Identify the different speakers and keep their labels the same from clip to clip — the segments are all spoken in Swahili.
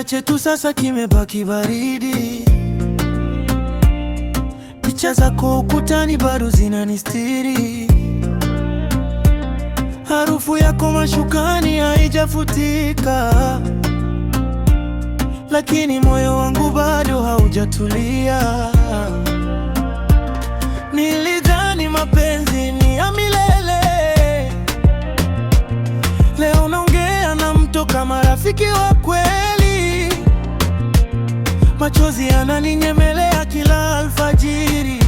Speaker 1: Kitanda chetu sasa kimebaki baridi, picha zako ukutani bado zinanistiri, harufu yako mashukani haijafutika, lakini moyo wangu bado haujatulia. Nilidhani mapenzi ni ya milele, leo naongea na mtu kama rafiki wa kweli. Machozi yananinyemelea kila alfajiri,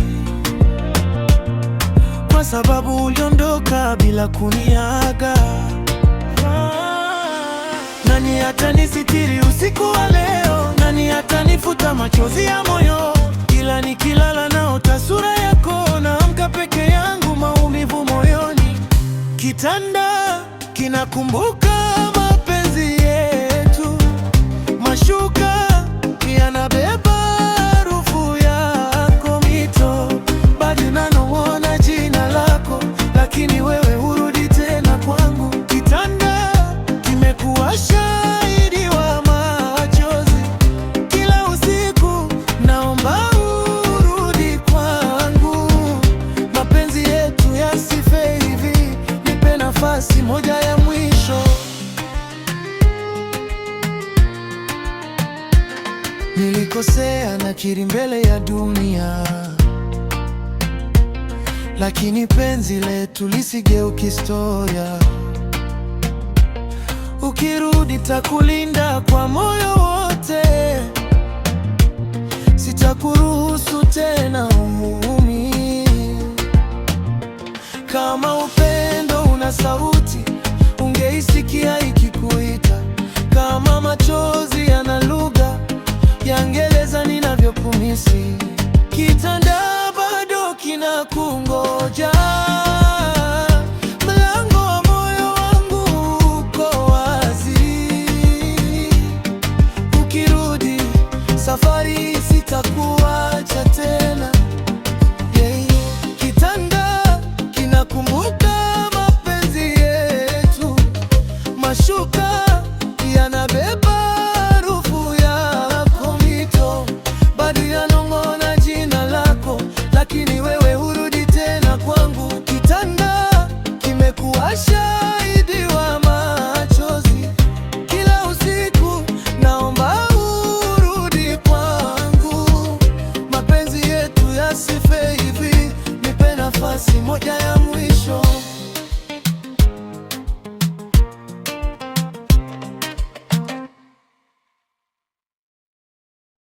Speaker 1: kwa sababu uliondoka bila kuniaga. Nani atanisitiri usiku wa leo? Nani atanifuta machozi ya moyo? Kila nikilala naota sura yako, naamka peke yangu, maumivu moyoni. Kitanda kinakumbuka mapenzi yetu, mashuka yanabeba harufu yako, mito bado naona jina lako, lakini wewe hurudi tena kwangu. Kitanda kimekuwa shahidi wa machozi, kila usiku naomba urudi kwangu. Mapenzi yetu yasife hivi, nipe nafasi moja ya mwisho. Nilikosea, nakiri mbele ya dunia, lakini penzi letu lisigeuke historia. Ukirudi takulinda kwa moyo wote, sitakuruhusu tena umumi. Kama upendo una sauti, ungeisikia ikikuita. Kama machozi yana lugha, yangeleza ninavyokumisi. Kitanda bado kinakungoja, mlango wa moyo wangu uko wazi. Ukirudi safari sitakuacha tena, yeah. Kitanda kinakumbuka mapenzi yetu, mashuka yanabeba harufu yako, mito bado yanong'ona jina lako, lakini wewe hurudi tena kwangu. Kitanda kimekuwa shahidi wa machozi, kila usiku naomba urudi kwangu. Mapenzi yetu yasife hivi, nipe nafasi moja ya